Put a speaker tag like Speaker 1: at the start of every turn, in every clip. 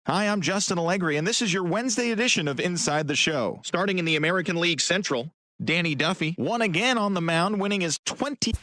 Speaker 1: Hi, I'm Justin Allegri, and this is your Wednesday edition of Inside the Show. Starting in the American League Central, Danny Duffy won again on the mound, winning his 20th.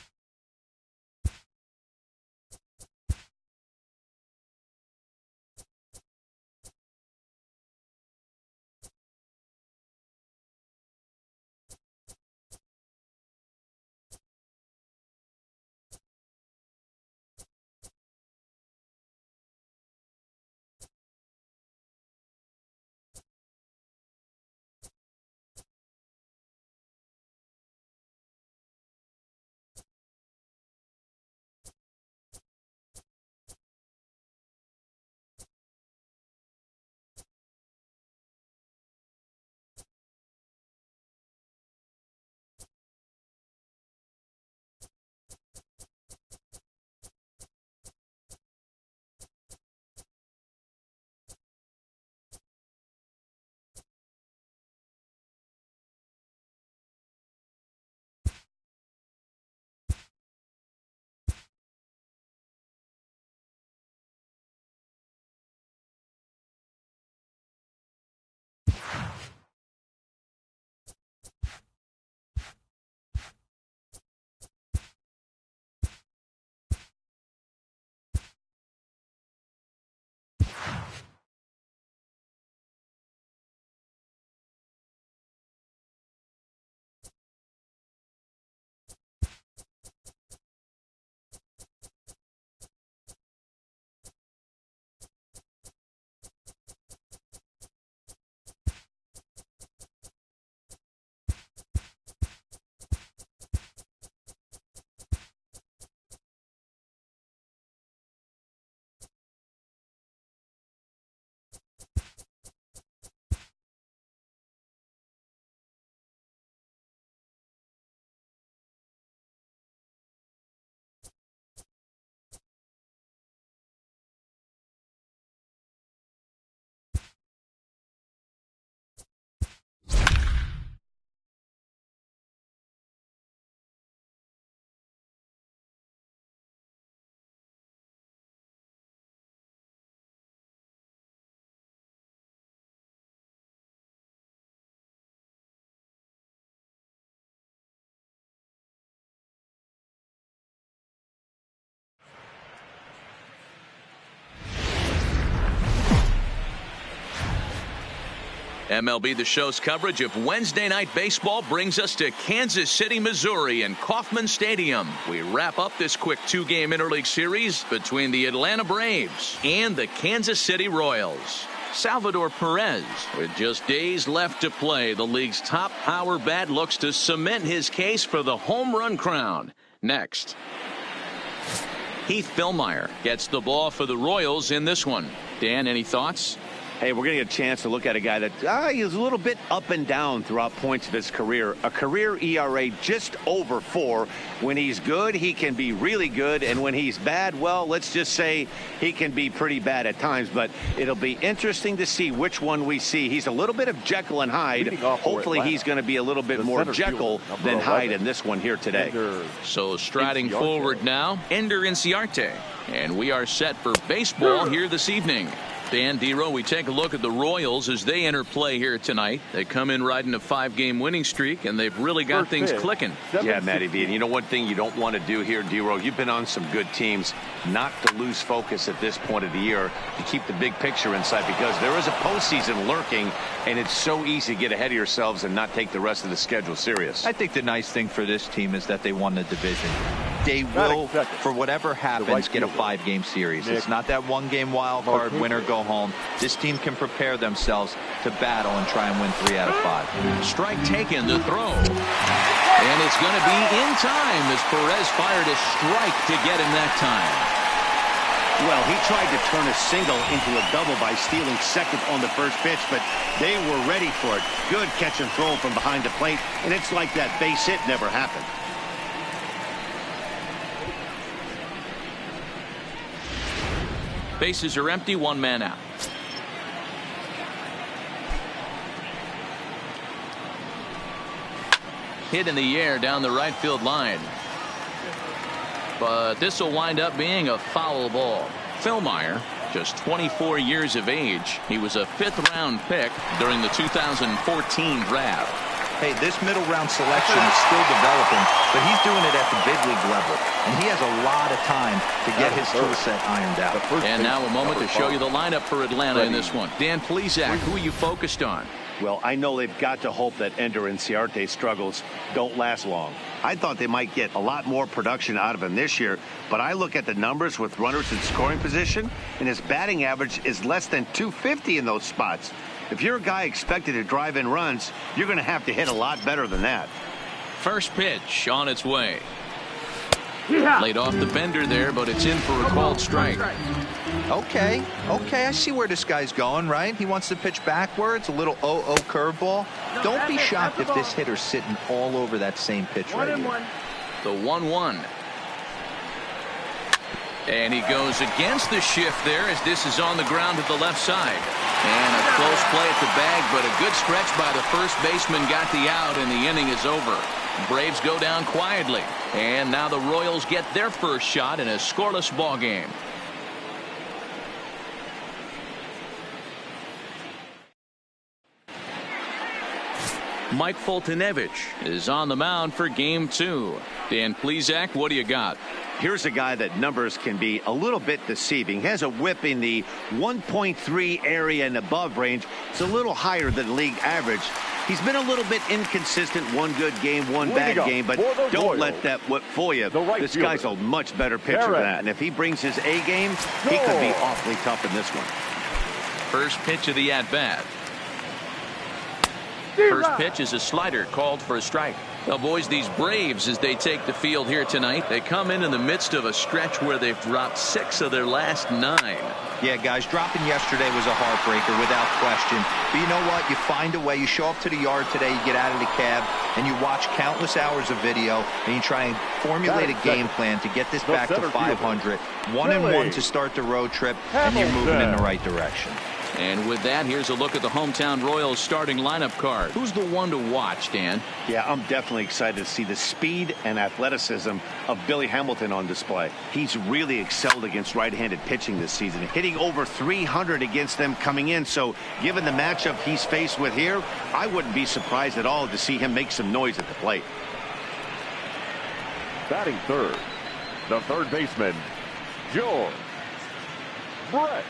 Speaker 2: MLB The Show's coverage of Wednesday Night Baseball brings us to Kansas City, Missouri and Kauffman Stadium. We wrap up this quick two-game interleague series between the Atlanta Braves and the Kansas City Royals. Salvador Perez, with just days left to play, the league's top power bat looks to cement his case for the home run crown. Next, Heath Fillmyer gets the ball for the Royals in this one. Dan, any thoughts?
Speaker 3: Hey, we're going to get a chance to look at a guy that he's a little bit up and down throughout points of his career. A career ERA just over 4. When he's good, he can be really good. And when he's bad, well, let's just say he can be pretty bad at times. But it'll be interesting to see which one we see. He's a little bit of Jekyll and Hyde. Hopefully he's going to be a little bit more Jekyll than Hyde in this one here today.
Speaker 2: So striding forward now, Ender Inciarte. And we are set for baseball here this evening. Dan Dero, we take a look at the Royals as they enter play here tonight. They come in riding a 5-game winning streak, and they've really got things clicking.
Speaker 3: Yeah, Matty V. And you know one thing you don't want to do here, Dero, you've been on some good teams, not to lose focus at this point of the year, to keep the big picture in sight, because there is a postseason lurking, and it's so easy to get ahead of yourselves and not take the rest of the schedule serious.
Speaker 4: I think the nice thing for this team is that they won the division. They will, for whatever happens, get a 5-game series. It's not that 1-game wild card, win or go home. This team can prepare themselves to battle and try and win 3 out of 5.
Speaker 2: Strike taken, the throw. And it's going to be in time as Perez fired a strike to get him that time.
Speaker 5: Well, he tried to turn a single into a double by stealing second on the first pitch, but they were ready for it. Good catch and throw from behind the plate, and it's like that base hit never happened.
Speaker 2: Bases are empty, 1 man out. Hit in the air down the right field line. But this will wind up being a foul ball. Fillmyer Just 24 years of age. He was a 5th-round pick during the 2014 draft.
Speaker 4: Hey, this middle round selection is still developing, but he's doing it at the big league level, and he has a lot of time to get his tool set ironed out.
Speaker 2: And now a moment to show you the lineup for Atlanta in this one. Dan Plesac, who are you focused on?
Speaker 3: Well, I know they've got to hope that Ender and Ciarte's struggles don't last long. I thought they might get a lot more production out of him this year, but I look at the numbers with runners in scoring position, and his batting average is less than .250 in those spots. If you're a guy expected to drive in runs, you're going to have to hit a lot better than that.
Speaker 2: First pitch on its way. Laid off the bender there, but it's in for a called strike.
Speaker 4: Okay, I see where this guy's going, right? He wants to pitch backwards, a little 0-0 curveball. Don't be shocked if this hitter's sitting all over that same pitch right here.
Speaker 2: The 1-1. And he goes against the shift there as this is on the ground to the left side. And a close play at the bag, but a good stretch by the first baseman got the out, and the inning is over. Braves go down quietly. And now the Royals get their first shot in a scoreless ball game. Mike Foltynewicz is on the mound for game 2. Dan Plesac, what do you got?
Speaker 3: Here's a guy that numbers can be a little bit deceiving. He has a whip in the 1.3 area and above range. It's a little higher than league average. He's been a little bit inconsistent. One good game, one bad game, but don't let that whip fool you. This guy's a much better pitcher than that. And if he brings his A game, he could be awfully tough in this one.
Speaker 2: First pitch of the at-bat. First pitch is a slider called for a strike. Well, boys, these Braves, as they take the field here tonight, they come in the midst of a stretch where they've dropped 6 of their last 9.
Speaker 4: Yeah, guys, dropping yesterday was a heartbreaker without question. But you know what? You find a way. You show up to the yard today, you get out of the cab, and you watch countless hours of video, and you try and formulate a game plan to get this back to 500. 1-1 to start the road trip, and you're moving in the right direction.
Speaker 2: And with that, here's a look at the hometown Royals starting lineup card. Who's the one to watch, Dan?
Speaker 3: Yeah, I'm definitely excited to see the speed and athleticism of Billy Hamilton on display. He's really excelled against right-handed pitching this season, hitting over 300 against them coming in. So given the matchup he's faced with here, I wouldn't be surprised at all to see him make some noise at the plate.
Speaker 6: Batting third, the third baseman, George Brett.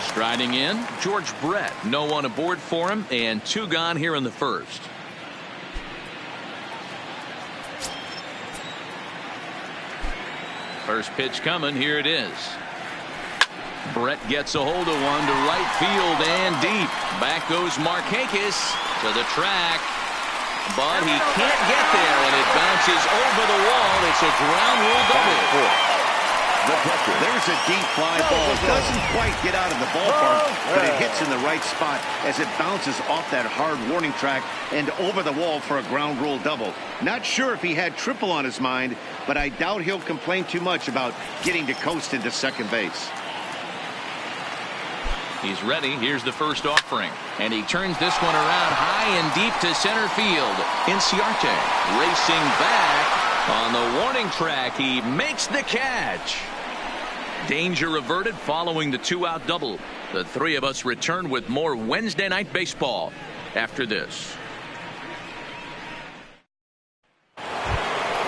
Speaker 2: Striding in, George Brett. No one aboard for him, and 2 gone here in the first. First pitch coming. Here it is. Brett gets a hold of one to right field and deep. Back goes Markakis to the track. But he can't get there, and it bounces over the wall. It's a ground rule double.
Speaker 3: There's a deep fly ball. Doesn't quite get out of the ballpark, but it hits in the right spot as it bounces off that hard warning track and over the wall for a ground rule double. Not sure if he had triple on his mind, but I doubt he'll complain too much about getting to coast into second base.
Speaker 2: He's ready. Here's the first offering. And he turns this one around high and deep to center field. Ciarte racing back on the warning track. He makes the catch. Danger averted following the 2-out double. The 3 of us return with more Wednesday Night Baseball after this.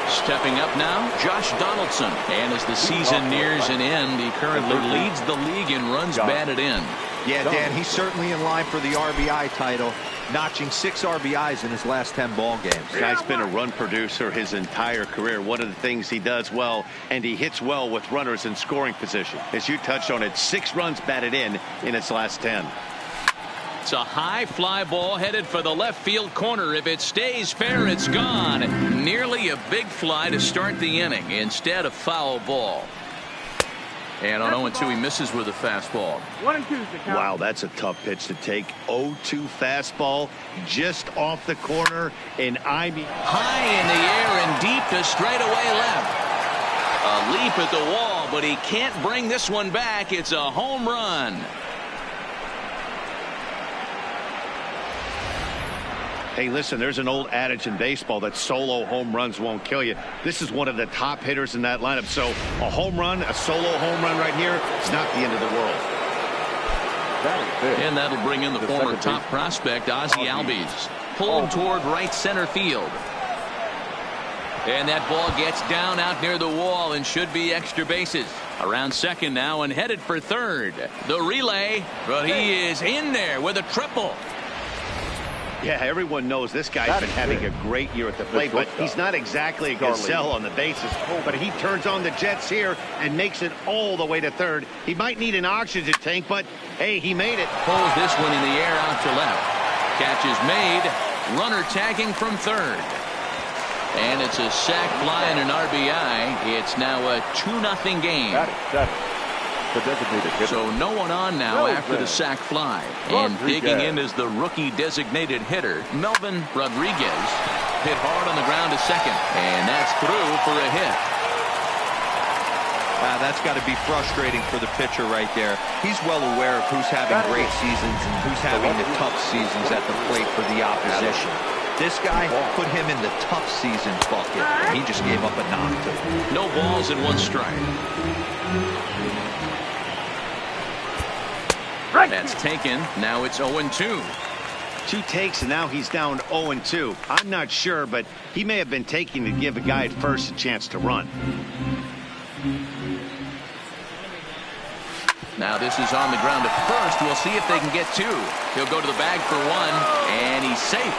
Speaker 2: Stepping up now, Josh Donaldson. And as the season nears an end, he currently leads the league in runs batted in.
Speaker 4: Yeah, Dan, he's certainly in line for the RBI title, notching 6 RBIs in his last 10 ball games.
Speaker 3: Guy's been a run producer his entire career. One of the things he does well, and he hits well with runners in scoring position. As you touched on it, 6 runs batted in his last 10.
Speaker 2: It's a high fly ball headed for the left field corner. If it stays fair, it's gone. Nearly a big fly to start the inning. Instead, a foul ball. And on 0-2, he misses with a fastball.
Speaker 5: 1-2 is the count.
Speaker 3: Wow, that's a tough pitch to take. 0-2 fastball just off the corner, and high
Speaker 2: in the air and deep to straightaway left. A leap at the wall, but he can't bring this one back. It's a home run.
Speaker 5: Hey, listen, there's an old adage in baseball that solo home runs won't kill you. This is one of the top hitters in that lineup. So a home run, a solo home run right here, it's not the end of the world.
Speaker 2: And that'll bring in the former top prospect, Ozzie Albies. Pulled toward right center field. And that ball gets down out near the wall and should be extra bases. Around second now and headed for third. The relay, but he is in there with a triple.
Speaker 5: Yeah, everyone knows this guy's been having a great year at the plate, but he's not exactly a gazelle on the bases. But he turns on the Jets here and makes it all the way to third. He might need an oxygen tank, but hey, he made it.
Speaker 2: Pulls this one in the air out to left. Catch is made. Runner tagging from third. And it's a sac fly and an RBI. It's now a 2-0 game. So no one on now after the sac fly. And digging in is the rookie designated hitter, Melvin Rodriguez. Hit hard on the ground to second. And that's through for a hit.
Speaker 4: That's got to be frustrating for the pitcher right there. He's well aware of who's having great seasons and who's having the tough seasons at the plate for the opposition. This guy put him in the tough season bucket. He just gave up a knock to him.
Speaker 2: No balls and 1 strike. That's taken. Now it's 0-2.
Speaker 5: 2 takes, and now he's down 0-2. I'm not sure, but he may have been taking to give a guy at first a chance to run.
Speaker 2: Now this is on the ground at first. We'll see if they can get 2. He'll go to the bag for 1, and he's safe.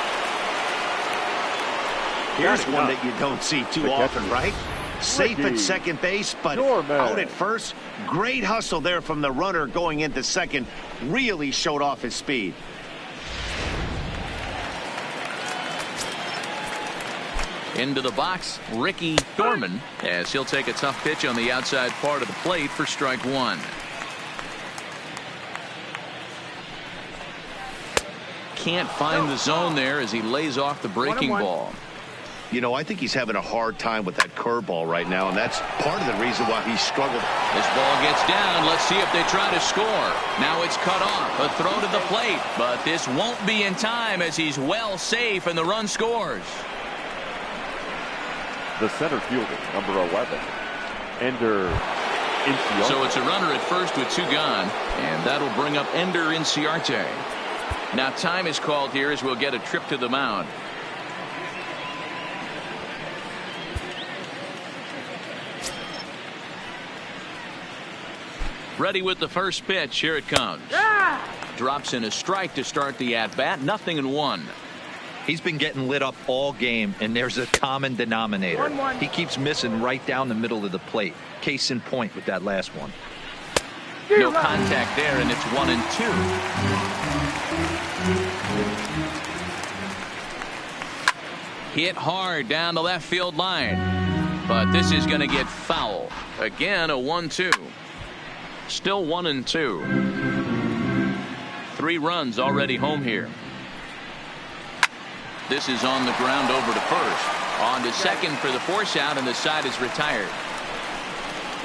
Speaker 5: Here's one that you don't see too often, right? Safe at second base, but out at first. Great hustle there from the runner going into second. Really showed off his speed.
Speaker 2: Into the box, Ricky Dorman, as he'll take a tough pitch on the outside part of the plate for strike 1. Can't find the zone there as he lays off the breaking ball.
Speaker 5: You know, I think he's having a hard time with that curveball right now, and that's part of the reason why he struggled.
Speaker 2: This ball gets down. Let's see if they try to score. Now it's cut off. A throw to the plate, but this won't be in time as he's well safe and the run scores.
Speaker 6: The center fielder, number 11, Ender Inciarte.
Speaker 2: So it's a runner at first with 2 gone, and that'll bring up Ender Inciarte. Now time is called here as we'll get a trip to the mound. Ready with the first pitch. Here it comes. Drops in a strike to start the at-bat. 0-1.
Speaker 4: He's been getting lit up all game, and there's a common denominator. He keeps missing right down the middle of the plate. Case in point with that last one.
Speaker 2: No contact there, and it's 1-2. Hit hard down the left field line. But this is going to get foul. Again, a 1-2. Still 1-2. 3 runs already home here. This is on the ground over to first. On to second for the force out, and the side is retired.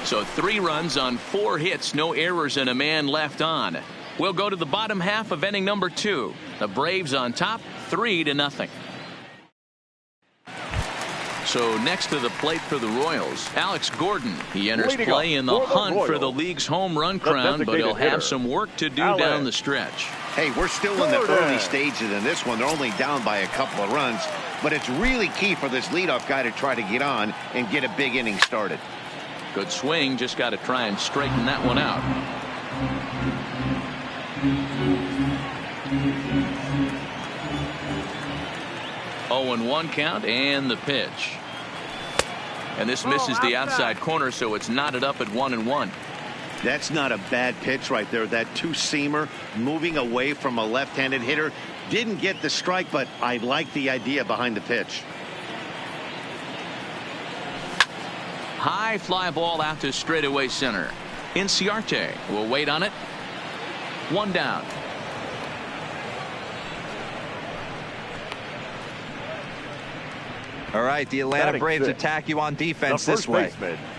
Speaker 2: So 3 runs on 4 hits, no errors, and a man left on. We'll go to the bottom half of inning number 2. The Braves on top, 3-0. So next to the plate for the Royals, Alex Gordon. He enters play in the hunt for the league's home run crown, but he'll have some work to do down the stretch.
Speaker 5: Hey, we're still in the early stages in this one. They're only down by a couple of runs, but it's really key for this leadoff guy to try to get on and get a big inning started.
Speaker 2: Good swing, just got to try and straighten that one out. Oh, 0-1 count, and the pitch. And this misses the outside corner, so it's knotted up at 1-1.
Speaker 5: That's not a bad pitch right there. That 2-seamer moving away from a left-handed hitter. Didn't get the strike, but I like the idea behind the pitch.
Speaker 2: High fly ball out to straightaway center. Inciarte will wait on it. 1 down.
Speaker 4: All right, the Atlanta Braves attack you on defense this way.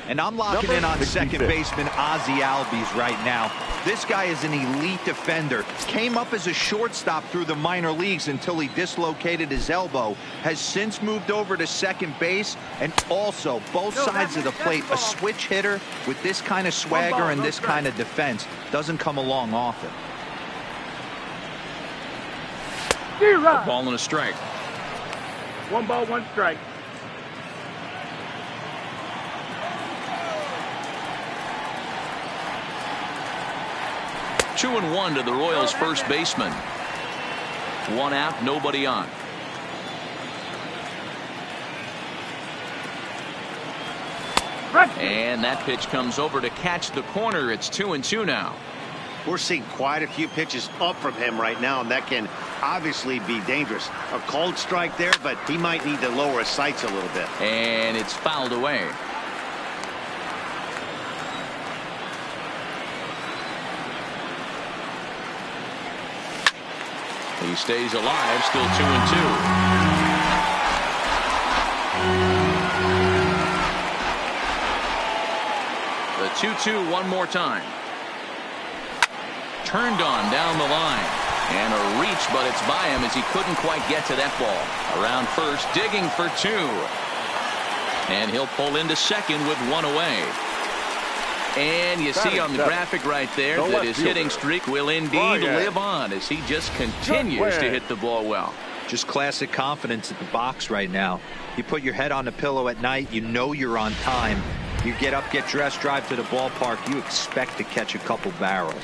Speaker 4: And I'm locking in on second baseman Ozzie Albies right now. This guy is an elite defender. Came up as a shortstop through the minor leagues until he dislocated his elbow. Has since moved over to second base, and also both sides of the plate. A switch hitter with this kind of swagger and this kind of defense doesn't come along often.
Speaker 2: Ball and a strike.
Speaker 6: 1 ball, 1 strike.
Speaker 2: Two and one to the Royals' first baseman. 1 out, nobody on. And that pitch comes over to catch the corner. It's 2-2 now.
Speaker 5: We're seeing quite a few pitches up from him right now, and that can obviously be dangerous. A cold strike there, but he might need to lower his sights a little bit.
Speaker 2: And it's fouled away. He stays alive, still 2-2. The 2-2 one more time. Turned on down the line. And a reach, but it's by him as he couldn't quite get to that ball. Around first, digging for 2. And he'll pull into second with 1 away. And you see on the graphic right there that his hitting streak will indeed live on as he just continues to hit the ball well.
Speaker 4: Just classic confidence at the box right now. You put your head on the pillow at night, you know you're on time. You get up, get dressed, drive to the ballpark, you expect to catch a couple barrels.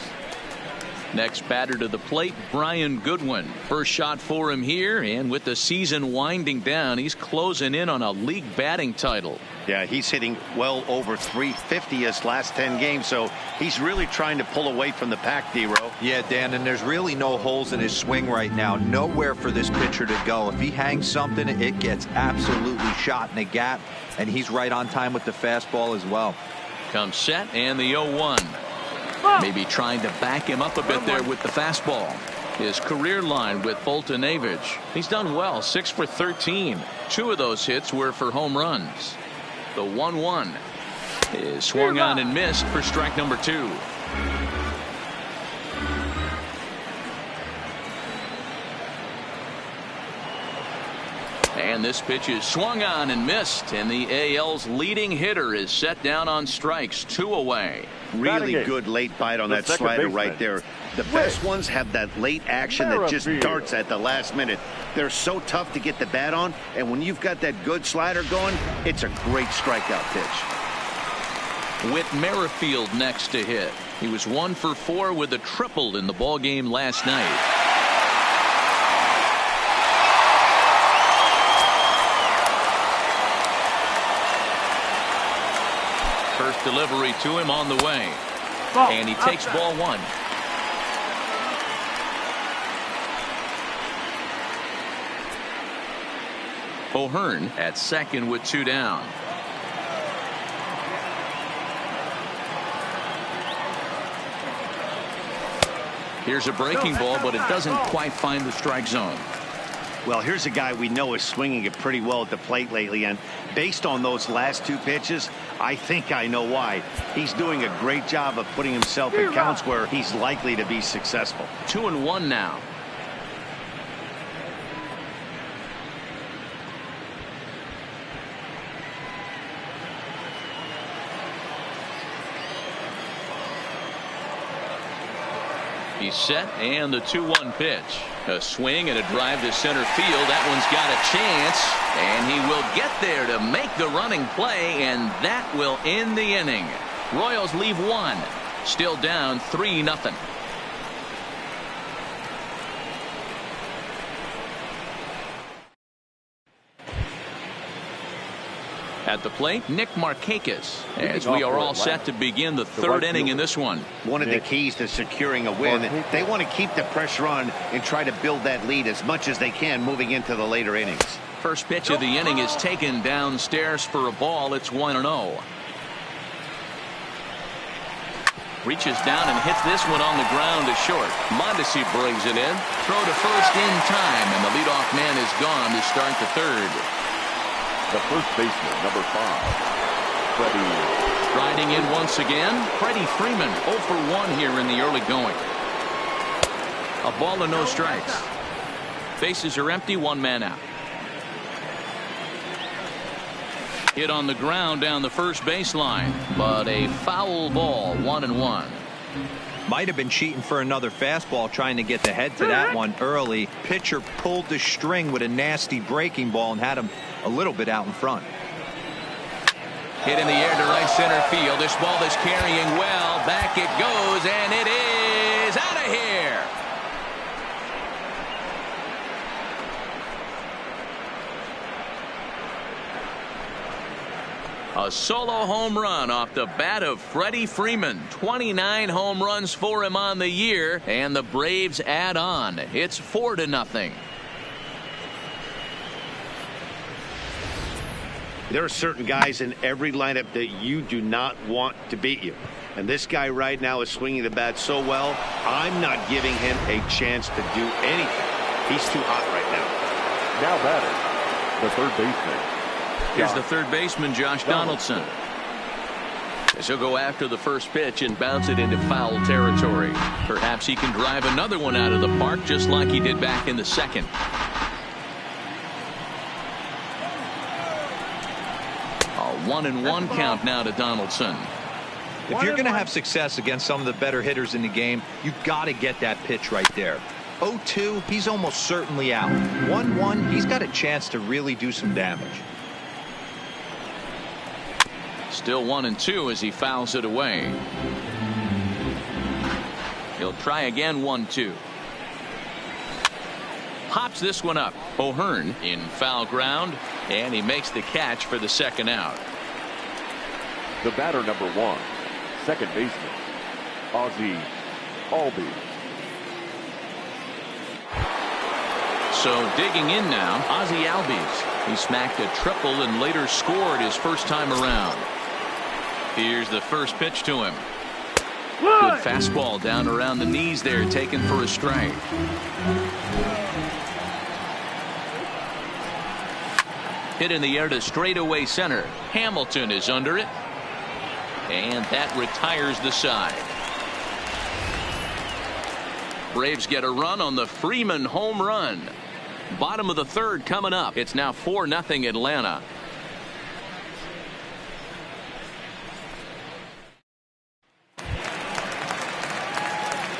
Speaker 2: Next batter to the plate, Brian Goodwin. First shot for him here, and with the season winding down, he's closing in on a league batting title.
Speaker 5: Yeah, he's hitting well over 350 his last 10 games, so he's really trying to pull away from the pack, D-Row.
Speaker 4: Yeah, Dan, and there's really no holes in his swing right now. Nowhere for this pitcher to go. If he hangs something, it gets absolutely shot in the gap, and he's right on time with the fastball as well.
Speaker 2: Comes set, and the 0-1. Maybe trying to back him up a bit there with the fastball. His career line with Boltonavich. He's done well, 6 for 13. 2 of those hits were for home runs. The 1-1 is swung on and missed for strike number 2. And this pitch is swung on and missed, and the AL's leading hitter is set down on strikes, 2 away.
Speaker 5: Really good late bite on that slider right there. The best ones have that late action that just darts at the last minute. They're so tough to get the bat on, and when you've got that good slider going, it's a great strikeout pitch.
Speaker 2: Whit Merrifield next to hit. He was 1 for 4 with a triple in the ballgame last night. First delivery to him on the way. And he takes ball 1. O'Hearn at second with 2 down. Here's a breaking ball, but it doesn't quite find the strike zone.
Speaker 5: Well, here's a guy we know is swinging it pretty well at the plate lately, and based on those last 2 pitches, I think I know why. He's doing a great job of putting himself in counts where he's likely to be successful.
Speaker 2: 2-1 now. He's set, and the 2-1 pitch. A swing and a drive to center field. That one's got a chance, and he will get there to make the running play, and that will end the inning. Royals leave 1. Still down 3-0. At the plate, Nick Markakis, as we are all set to begin the 3rd inning in this one.
Speaker 5: One of the keys to securing a win, they want to keep the pressure on and try to build that lead as much as they can moving into the later innings.
Speaker 2: First pitch of the inning is taken downstairs for a ball. It's 1-0. Reaches down and hits this one on the ground to short. Mondesi brings it in. Throw to first in time, and the leadoff man is gone to start the 3rd.
Speaker 6: The first baseman, number 5, Freddie.
Speaker 2: Riding in once again, Freddie Freeman, 0 for 1 here in the early going. A ball and no strikes. Bases are empty, 1 man out. Hit on the ground down the first baseline, but a foul ball, 1-1.
Speaker 4: Might have been cheating for another fastball, trying to get the head to that one early. Pitcher pulled the string with a nasty breaking ball and had him a little bit out in front.
Speaker 2: Hit in the air to right center field. This ball is carrying well. Back it goes, and it is out of here. A solo home run off the bat of Freddie Freeman. 29 home runs for him on the year, and the Braves add on. It's 4-0.
Speaker 5: There are certain guys in every lineup that you do not want to beat you. And this guy right now is swinging the bat so well, I'm not giving him a chance to do anything. He's too hot right now.
Speaker 6: Now batting, the third baseman.
Speaker 2: Here's the third baseman, Josh Donaldson. As he'll go after the first pitch and bounce it into foul territory. Perhaps he can drive another one out of the park just like he did back in the second. A 1-1 count now to Donaldson.
Speaker 4: If you're going to have success against some of the better hitters in the game, you've got to get that pitch right there. 0-2, he's almost certainly out. 1-1, he's got a chance to really do some damage.
Speaker 2: Still 1-2 as he fouls it away. He'll try again. 1-2. Hops this one up. O'Hearn in foul ground, and he makes the catch for the second out.
Speaker 6: The batter, number 1, second baseman, Ozzie Albies.
Speaker 2: So digging in now, Ozzie Albies. He smacked a triple and later scored his first time around. Here's the first pitch to him. Good fastball down around the knees there, taken for a strike. Hit in the air to straightaway center. Hamilton is under it. And that retires the side. Braves get a run on the Freeman home run. Bottom of the third coming up. It's now 4-0 Atlanta.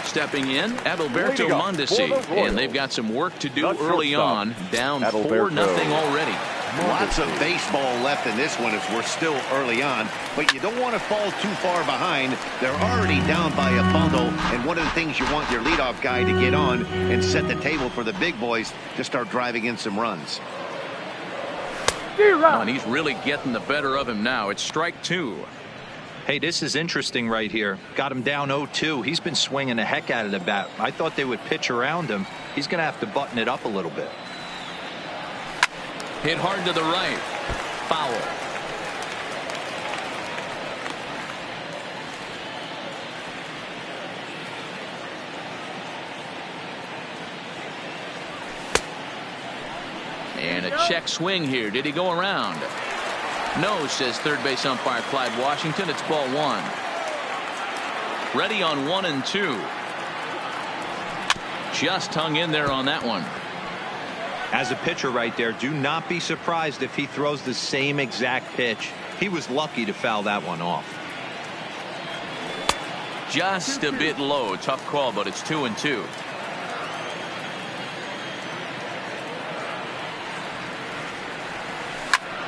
Speaker 2: Stepping in, Adalberto Mondesi, and they've got some work to do early on. Down 4-0 already.
Speaker 5: Lots of baseball left in this one as we're still early on, but you don't want to fall too far behind. They're already down by a bundle, and one of the things you want your leadoff guy to get on and set the table for the big boys to start driving in some runs.
Speaker 2: And he's really getting the better of him now. It's strike 2.
Speaker 4: Hey, this is interesting right here. Got him down 0-2. He's been swinging the heck out of the bat. I thought they would pitch around him. He's going to have to button it up a little bit.
Speaker 2: Hit hard to the right. Foul. And a check swing here. Did he go around? No, says third base umpire Clyde Washington. It's ball 1. Ready on 1-2. Just hung in there on that one.
Speaker 4: As a pitcher right there, do not be surprised if he throws the same exact pitch. He was lucky to foul that one off.
Speaker 2: Just a bit low. Tough call, but it's 2-2.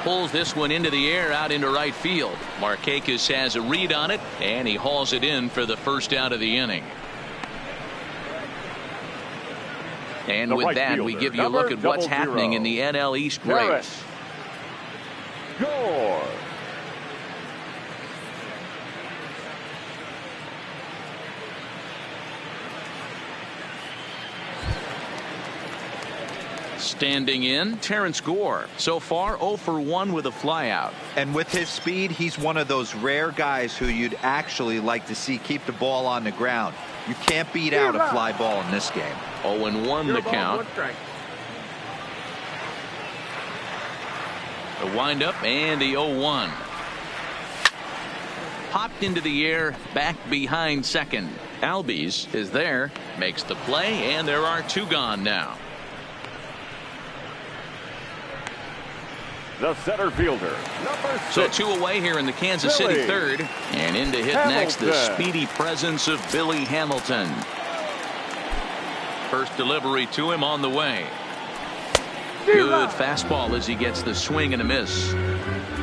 Speaker 2: Pulls this one into the air out into right field. Markakis has a read on it, and he hauls it in for the first out of the inning. And with that, we give you a look at what's happening in the NL East race.
Speaker 6: Gore.
Speaker 2: Standing in, Terrence Gore. So far, 0 for 1 with a flyout.
Speaker 4: And with his speed, he's one of those rare guys who you'd actually like to see keep the ball on the ground. You can't beat out a fly ball in this game.
Speaker 2: 0-1 the count. The windup and the 0-1. Popped into the air, back behind second. Albies is there, makes the play, and there are 2 gone now.
Speaker 6: The center fielder, number 6.
Speaker 2: So 2 away here in the Kansas City third. And in to hit next, the speedy presence of Billy Hamilton. First delivery to him on the way. Good fastball as he gets the swing and a miss.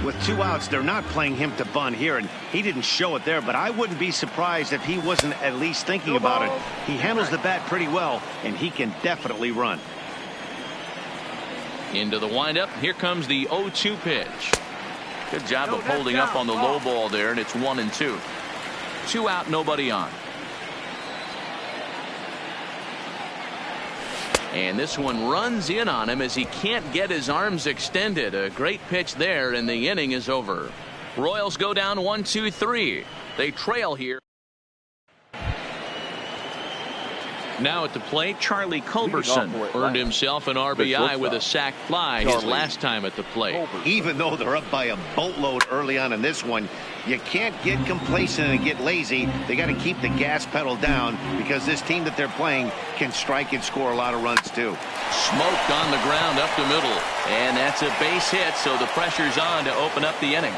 Speaker 5: With 2 outs, they're not playing him to bunt here, and he didn't show it there, but I wouldn't be surprised if he wasn't at least thinking about it. He handles the bat pretty well, and he can definitely run.
Speaker 2: Into the windup. Here comes the 0-2 pitch. Good job of holding up on the low ball there, and it's 1-2. 2 out, nobody on. And this one runs in on him as he can't get his arms extended. A great pitch there, and the inning is over. Royals go down 1-2-3. They trail here. Now at the plate, Charlie Culberson earned himself an RBI with a sac fly his last time at the plate.
Speaker 5: Even though they're up by a boatload early on in this one, you can't get complacent and get lazy. They got to keep the gas pedal down because this team that they're playing can strike and score a lot of runs too.
Speaker 2: Smoked on the ground up the middle, and that's a base hit, so the pressure's on to open up the inning.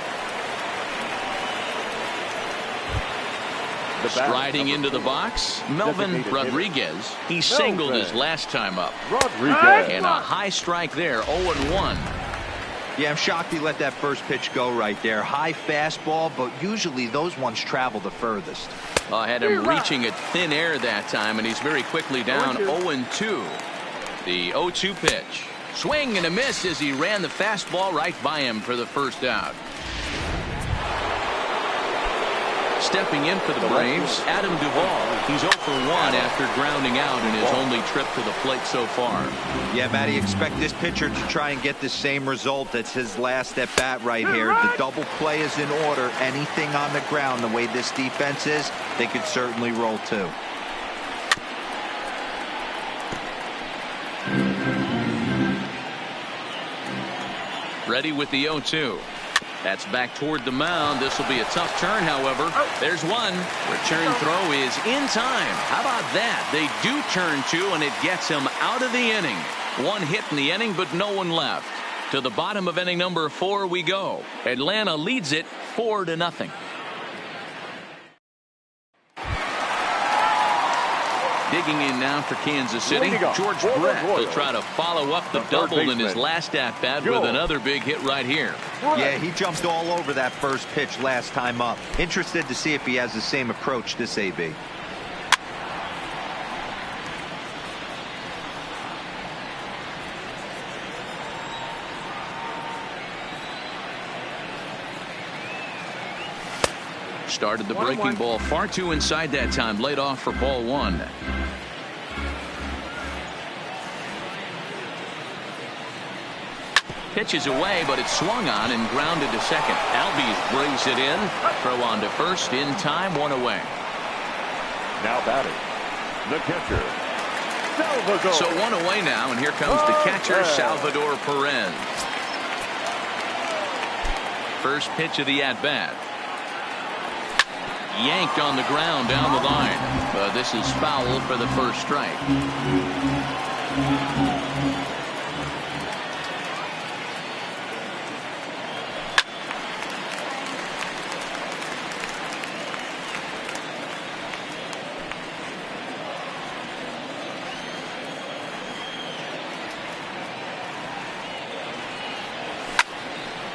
Speaker 2: Striding into the box, Melvin Rodriguez. He singled his last time up. And a high strike there, 0-1.
Speaker 4: Yeah, I'm shocked he let that first pitch go right there. High fastball, but usually those ones travel the furthest.
Speaker 2: Had him reaching at thin air that time, and he's very quickly down 0-2. The 0-2 pitch. Swing and a miss as he ran the fastball right by him for the first out. Stepping in for the Braves, Adam Duvall. He's 0 for 1 after grounding out in his only trip to the plate so far.
Speaker 4: Yeah, Matty, expect this pitcher to try and get the same result. That's his last at bat right here. The double play is in order. Anything on the ground, the way this defense is, they could certainly roll too.
Speaker 2: Ready with the 0-2. That's back toward the mound. This will be a tough turn, however. There's one. Return throw is in time. How about that? They do turn 2, and it gets him out of the inning. 1 hit in the inning, but no one left. To the bottom of inning number 4 we go. Atlanta leads it 4-0. Digging in now for Kansas City, George Brett will try to follow up the double in his last at-bat with another big hit right here.
Speaker 4: Yeah, he jumped all over that first pitch last time up. Interested to see if he has the same approach this AB.
Speaker 2: Started the breaking ball far too inside that time. Laid off for ball 1. Pitches away, but it's swung on and grounded to second. Albies brings it in. Throw on to first in time. 1 away.
Speaker 6: Now batting, the catcher, Salvador.
Speaker 2: So 1 away now, and here comes the catcher, Salvador Perez. First pitch of the at-bat. Yanked on the ground down the line. This is foul for the first strike.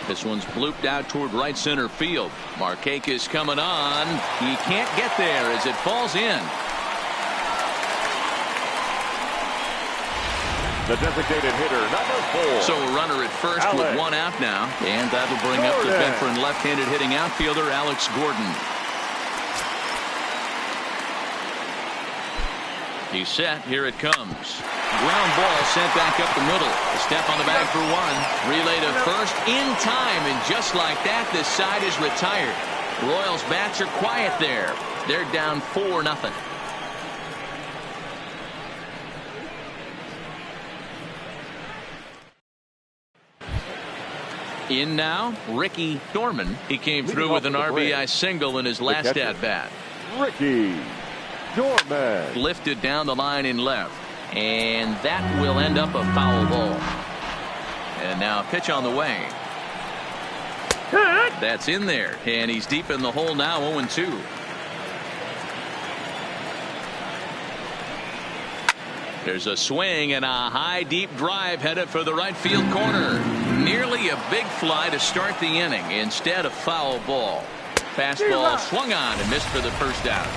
Speaker 2: This one's blooped out toward right center field. Markakis coming on. He can't get there as it falls in.
Speaker 6: The designated hitter, number 4.
Speaker 2: So a runner at first with 1 out now. And that'll bring up the veteran left-handed hitting outfielder Alex Gordon. He's set. Here it comes. Ground ball sent back up the middle. A step on the bag for 1. Relay to first in time, and just like that, this side is retired. Royals bats are quiet there. They're down 4-0. In now, Ricky Dorman. He came through with an RBI single in his last at-bat.
Speaker 6: Ricky Dorman.
Speaker 2: Lifted down the line in left. And that will end up a foul ball. And now pitch on the way. That's in there. And he's deep in the hole now, 0-2. There's a swing and a high deep drive headed for the right field corner. Nearly a big fly to start the inning. Instead, a foul ball. Fastball swung on and missed for the first out.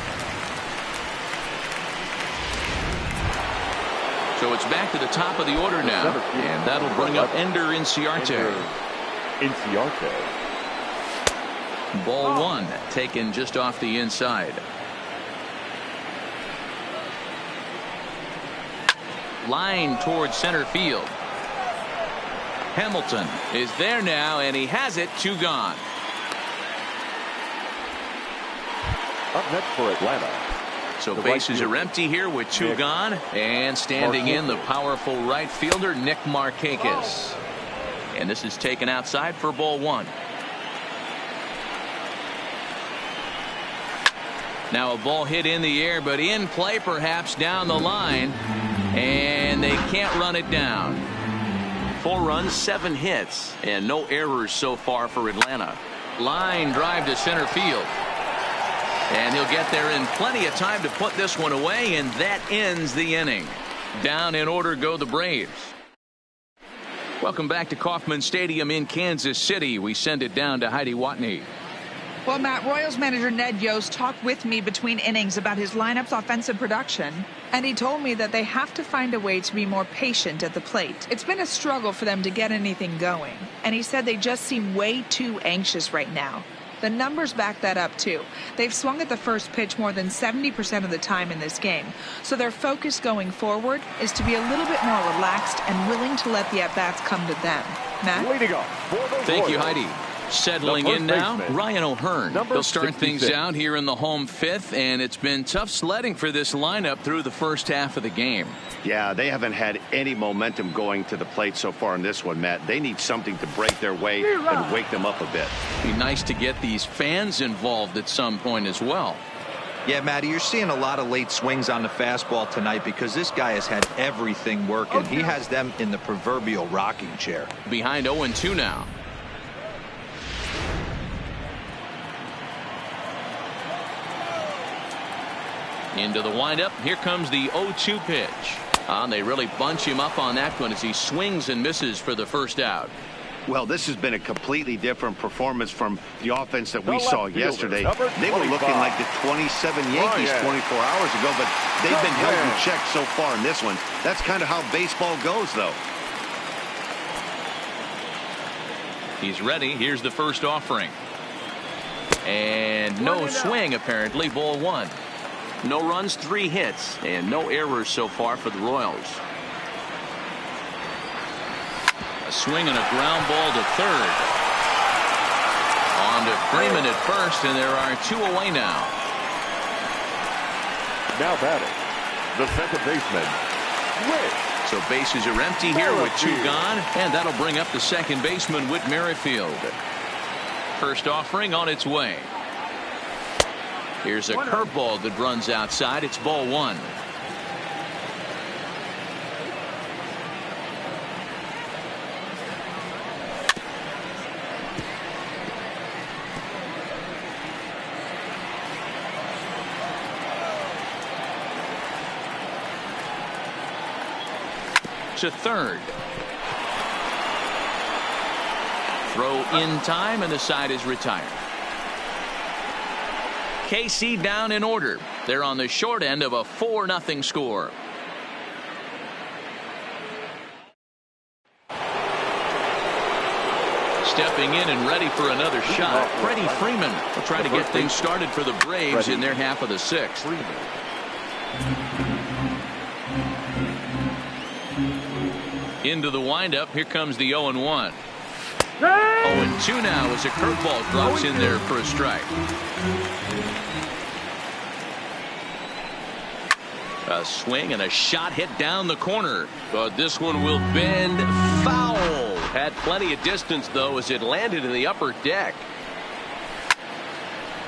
Speaker 2: So it's back to the top of the order now. And that'll bring up Ender Inciarte. Ball one, taken just off the inside. Line towards center field. Hamilton is there now, and he has it. 2 gone.
Speaker 6: Up next for Atlanta.
Speaker 2: So bases are empty here with 2 gone, and standing in the powerful right fielder Nick Markakis. And this is taken outside for ball 1. Now a ball hit in the air, but in play perhaps down the line, and they can't run it down. 4 runs, 7 hits, and no errors so far for Atlanta. Line drive to center field. And he'll get there in plenty of time to put this one away, and that ends the inning. Down in order go the Braves. Welcome back to Kauffman Stadium in Kansas City. We send it down to Heidi Watney.
Speaker 7: Well, Matt, Royals manager Ned Yost talked with me between innings about his lineup's offensive production, and he told me that they have to find a way to be more patient at the plate. It's been a struggle for them to get anything going, and he said they just seem way too anxious right now. The numbers back that up, too. They've swung at the first pitch more than 70% of the time in this game, so their focus going forward is to be a little bit more relaxed and willing to let the at-bats come to them. Matt?
Speaker 2: Thank you, Heidi. Settling in now, Ryan O'Hearn. He'll start things out here in the home 5th, and it's been tough sledding for this lineup through the first half of the game.
Speaker 5: Yeah, they haven't had any momentum going to the plate so far in this one, Matt. They need something to break their way and wake them up a bit.
Speaker 2: Be nice to get these fans involved at some point as well.
Speaker 4: Yeah, Matty, you're seeing a lot of late swings on the fastball tonight because this guy has had everything working. He has them in the proverbial rocking chair.
Speaker 2: Behind 0-2 now. Into the windup. Here comes the 0-2 pitch. They really bunch him up on that one as he swings and misses for the first out.
Speaker 5: Well, this has been a completely different performance from the offense that we saw yesterday. They were looking like the 27 Yankees 24 hours ago, but they've been held in check so far in this one. That's kind of how baseball goes, though.
Speaker 2: He's ready. Here's the first offering. And no swing, apparently. Ball 1. No runs, 3 hits, and no errors so far for the Royals. A swing and a ground ball to third. On to Freeman at first, and there are 2 away now.
Speaker 6: Now batting, the second baseman, Whit.
Speaker 2: So bases are empty here with 2 gone, and that'll bring up the second baseman, Whit Merrifield. First offering on its way. Here's a curveball that runs outside. It's ball 1. To third. Throw in time, and the side is retired. KC down in order. They're on the short end of a 4-0 score. Stepping in and ready for another shot, Freddie Freeman will try to get things started for the Braves in their half of the 6th. Into the windup. Here comes the 0-1. 0-2 now as a curveball drops in there for a strike. A swing and a shot hit down the corner, but this one will bend foul.
Speaker 8: Had plenty of distance, though, as it landed in the upper deck.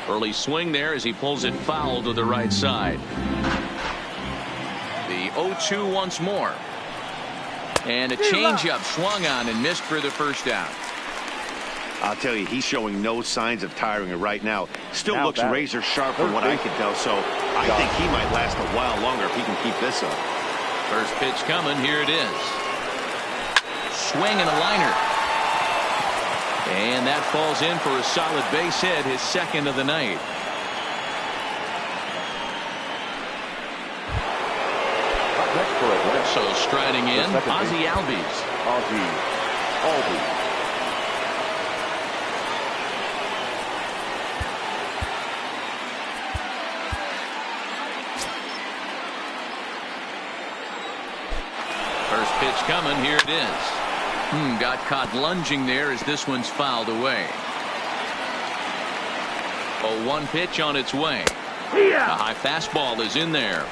Speaker 8: Early swing there as he pulls it foul to the right side. The 0-2 once more. And a changeup swung on and missed for the first out.
Speaker 3: I'll tell you, he's showing no signs of tiring right now. Still looks razor sharp from what I can tell, so I think he might last a while longer if he can keep this up.
Speaker 2: First pitch coming. Here it is. Swing and a liner. And that falls in for a solid base hit, his second of the night. So striding in, Ozzie Albies. First pitch coming. Here it is. Got caught lunging there as this one's fouled away. 0-1 pitch on its way. A high fastball is in there.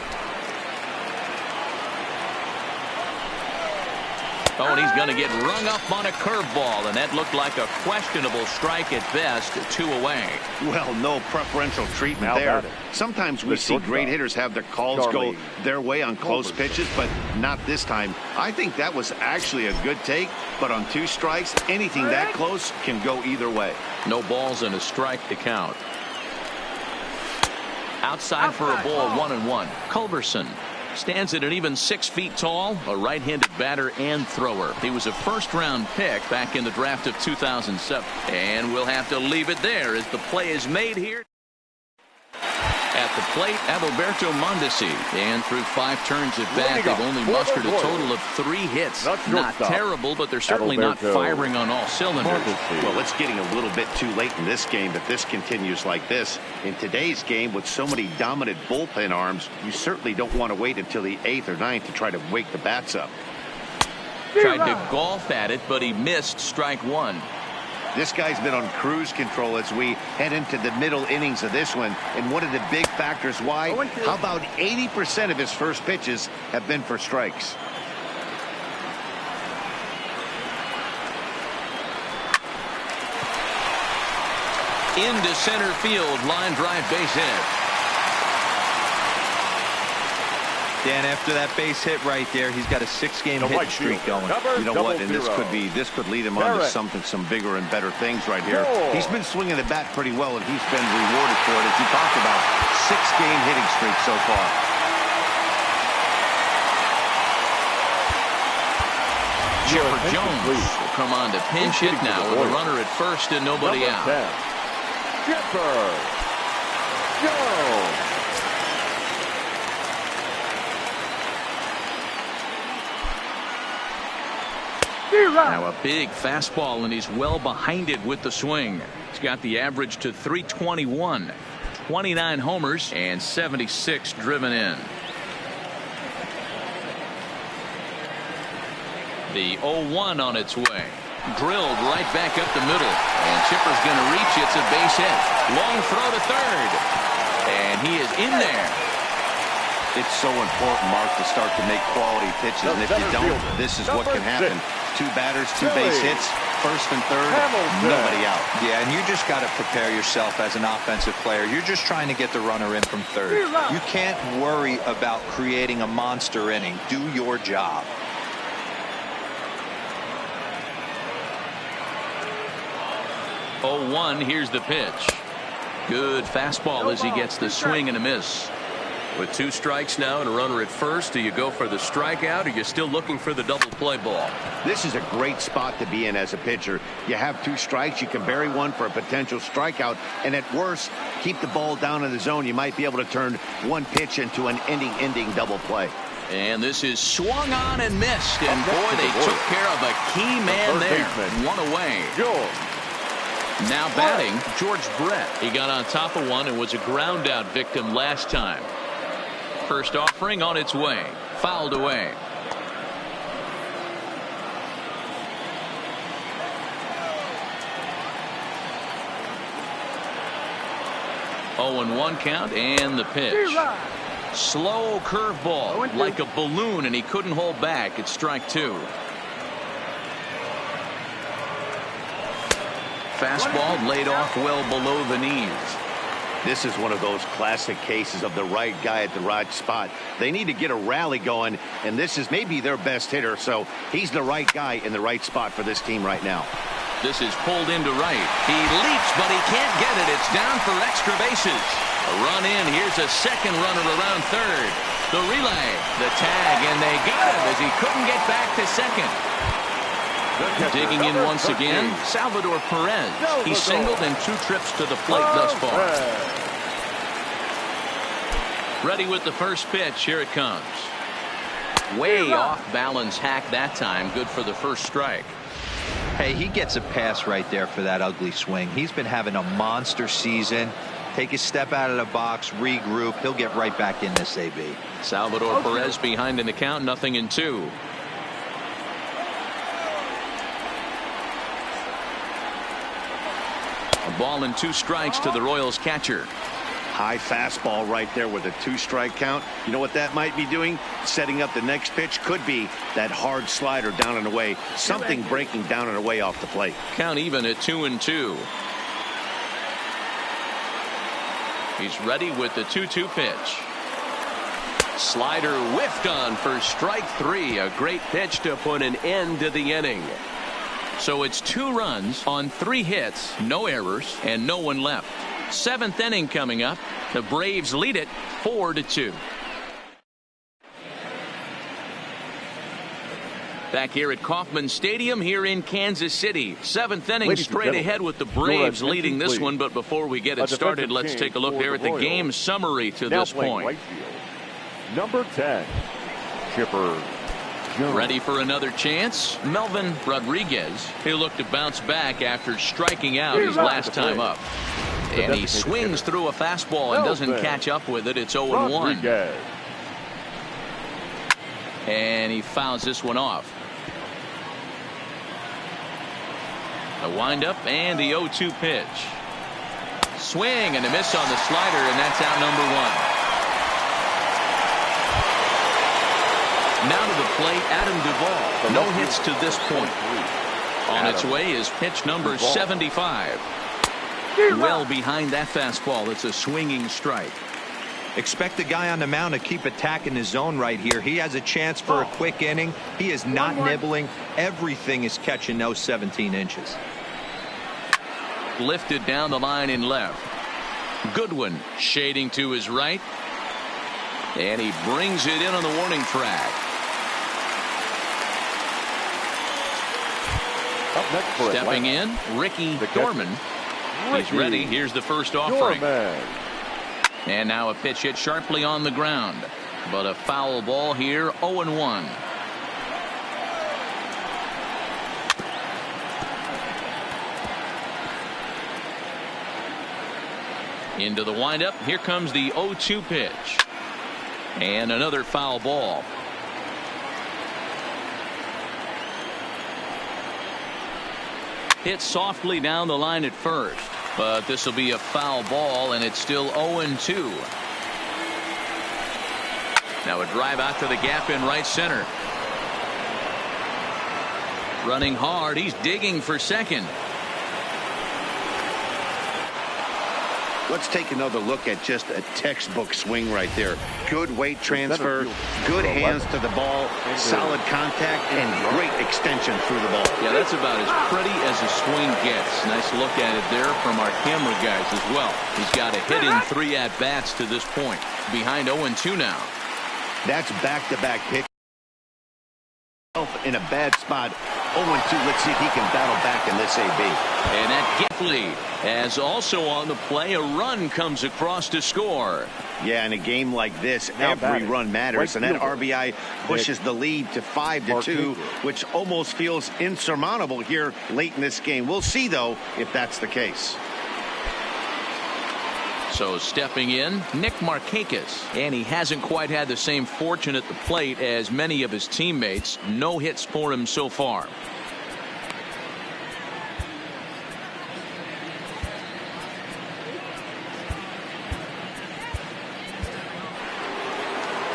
Speaker 2: Oh, and he's going to get rung up on a curveball, and that looked like a questionable strike at best. 2 away.
Speaker 3: Well, no preferential treatment there. Sometimes we see great hitters have their calls go their way on close pitches, but not this time. I think that was actually a good take, but on 2 strikes, anything that close can go either way.
Speaker 2: No balls and a strike to count. Outside for a ball, 1-1. Culberson stands at an even 6 feet tall, a right-handed batter and thrower. He was a first-round pick back in the draft of 2007. And we'll have to leave it there as the play is made here. At the plate, Adalberto Mondesi. And through 5 turns at bat, they've only mustered a total of 3 hits. Not terrible, but they're certainly not firing on all cylinders.
Speaker 3: Well, it's getting a little bit too late in this game if this continues like this. In today's game, with so many dominant bullpen arms, you certainly don't want to wait until the 8th or 9th to try to wake the bats up.
Speaker 2: Tried to golf at it, but he missed strike 1.
Speaker 3: This guy's been on cruise control as we head into the middle innings of this one. And one of the big factors why, how about 80% of his first pitches have been for strikes?
Speaker 2: Into center field, line drive base hit.
Speaker 4: Dan, after that base hit right there, he's got a 6-game hit streak going.
Speaker 3: You know what? And this could lead him on to some bigger and better things right here. He's been swinging the bat pretty well, and he's been rewarded for it, as you talked about. 6-game hitting streak so far.
Speaker 2: Chipper Jones will come on to pinch hit now with a runner at first and nobody out.
Speaker 6: Chipper Jones.
Speaker 2: Now a big fastball, and he's well behind it with the swing. He's got the average to 321, 29 homers, and 76 driven in. The 0-1 on its way. Drilled right back up the middle, and Chipper's going to reach. It's a base hit. Long throw to third, and he is in there.
Speaker 3: It's so important, Mark, to start to make quality pitches, and if you don't, this is what can happen. 2 batters, 2 base hits, first and third, nobody out.
Speaker 4: Yeah, and you just got to prepare yourself as an offensive player. You're just trying to get the runner in from third. You can't worry about creating a monster inning. Do your job.
Speaker 2: Oh, 1, here's the pitch. Good fastball as he gets the swing and a miss. With 2 strikes now and a runner at first, do you go for the strikeout, or are you still looking for the double play ball?
Speaker 3: This is a great spot to be in as a pitcher. You have 2 strikes, you can bury one for a potential strikeout, and at worst, keep the ball down in the zone. You might be able to turn 1 pitch into an ending double play.
Speaker 2: And this is swung on and missed, and boy, they took care of a key man there. 1 away. Now batting, George Brett. He got on top of one and was a ground out victim last time. First offering on its way. Fouled away. Oh, and 1 count, and the pitch. Slow curveball, like a balloon, and he couldn't hold back. It's strike 2. fastball laid off well below the knees.
Speaker 3: This is one of those classic cases of the right guy at the right spot. They need to get a rally going, and this is maybe their best hitter, so he's the right guy in the right spot for this team right now.
Speaker 2: This is pulled into right. He leaps, but he can't get it. It's down for extra bases. A run in. Here's a second runner around third. The relay, the tag, and they got him as he couldn't get back to second. Digging in once again, Salvador Perez. He singled in 2 trips to the plate thus far. Ready with the first pitch. Here it comes. Way off balance hack that time. Good for the first strike.
Speaker 4: Hey, he gets a pass right there for that ugly swing. He's been having a monster season. Take a step out of the box, regroup. He'll get right back in this AB.
Speaker 2: Salvador Perez behind in the count, 0-2. A ball and 2 strikes to the Royals catcher.
Speaker 3: High fastball right there with a 2-strike count. You know what that might be doing? Setting up the next pitch. Could be that hard slider down and away. Something breaking down and away off the plate.
Speaker 2: Count even at 2-2. He's ready with the 2-2 pitch. Slider whiffed on for strike 3. A great pitch to put an end to the inning. So it's 2 runs on 3 hits, no errors, and no one left. 7th inning coming up. The Braves lead it 4-2. Back here at Kauffman Stadium here in Kansas City. 7th inning straight ahead with the Braves leading this one. But before we get it started, let's take a look here at the game summary to this point.
Speaker 6: Number 10, Chipper.
Speaker 2: Ready for another chance? Melvin Rodriguez. He'll look to bounce back after striking out his last time up. And he swings through a fastball and doesn't catch up with it. It's 0-1. And he fouls this one off. The windup and the 0-2 pitch. Swing and a miss on the slider, and that's out number 1. Now to the plate, Adam Duvall. No hits to this point. On its way is pitch number 75. Well behind that fastball. It's a swinging strike.
Speaker 4: Expect the guy on the mound to keep attacking the zone right here. He has a chance for a quick inning. He is not nibbling. Everything is catching those 17 inches.
Speaker 2: Lifted down the line in left. Goodwin shading to his right. And he brings it in on the warning track. Stepping in, Ricky Dorman. He's ready. Here's the first offering. And now a pitch hit sharply on the ground. But a foul ball here, 0-1. Into the windup. Here comes the 0-2 pitch. And another foul ball. Hit softly down the line at first. But this will be a foul ball, and it's still 0-2. Now a drive out to the gap in right center. Running hard. He's digging for second.
Speaker 3: Let's take another look at just a textbook swing right there. Good weight transfer, good hands to the ball, solid contact, and great extension through the ball.
Speaker 2: Yeah, that's about as pretty as a swing gets. Nice look at it there from our camera guys as well. He's got a hit in 3 at-bats to this point. Behind 0-2 now.
Speaker 3: That's back-to-back pitch. In a bad spot. 0-2. Let's see if he can battle back in this AB.
Speaker 2: And that gift lead, as also on the play, a run comes across to score.
Speaker 3: Yeah, in a game like this, every run matters, and that RBI pushes the lead to 5-2, which almost feels insurmountable here late in this game. We'll see, though, if that's the case.
Speaker 2: So stepping in, Nick Markakis, and he hasn't quite had the same fortune at the plate as many of his teammates. No hits for him so far.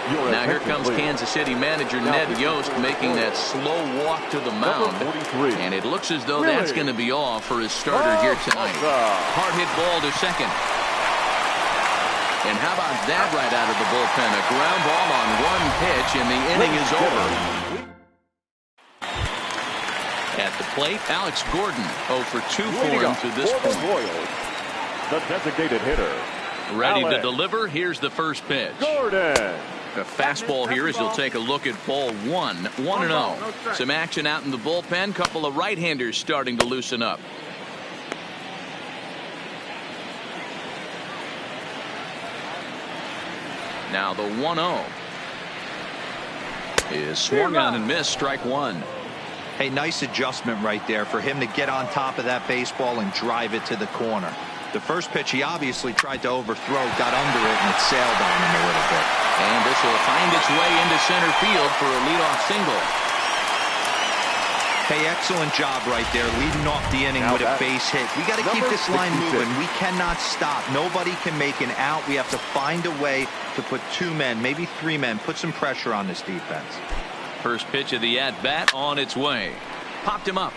Speaker 8: Now here comes Kansas City manager Ned Yost making that slow walk to the mound. And it looks as though that's going to be all for his starter here tonight. Hard hit ball to second. And how about that right out of the bullpen? A ground ball on one pitch, and the inning is over. At the plate, Alex Gordon 0 for 2 for him to this point.
Speaker 6: The designated hitter.
Speaker 8: Ready to deliver. Here's the first pitch.
Speaker 6: Gordon.
Speaker 8: A fastball here as he'll take a look at ball 1. 1-0. Some action out in the bullpen. Couple of right-handers starting to loosen up. Now the 1-0 is swung on and missed. Strike one.
Speaker 4: Hey, nice adjustment right there for him to get on top of that baseball and drive it to the corner. The first pitch he obviously tried to overthrow, got under it, and it sailed on him a little bit.
Speaker 8: And this will find its way into center field for a leadoff single.
Speaker 4: Hey, excellent job right there, leading off the inning with a base hit. We got to keep this line moving. We cannot stop. Nobody can make an out. We have to find a way to put 2 men, maybe 3 men, put some pressure on this defense.
Speaker 8: First pitch of the at-bat on its way. Popped him up.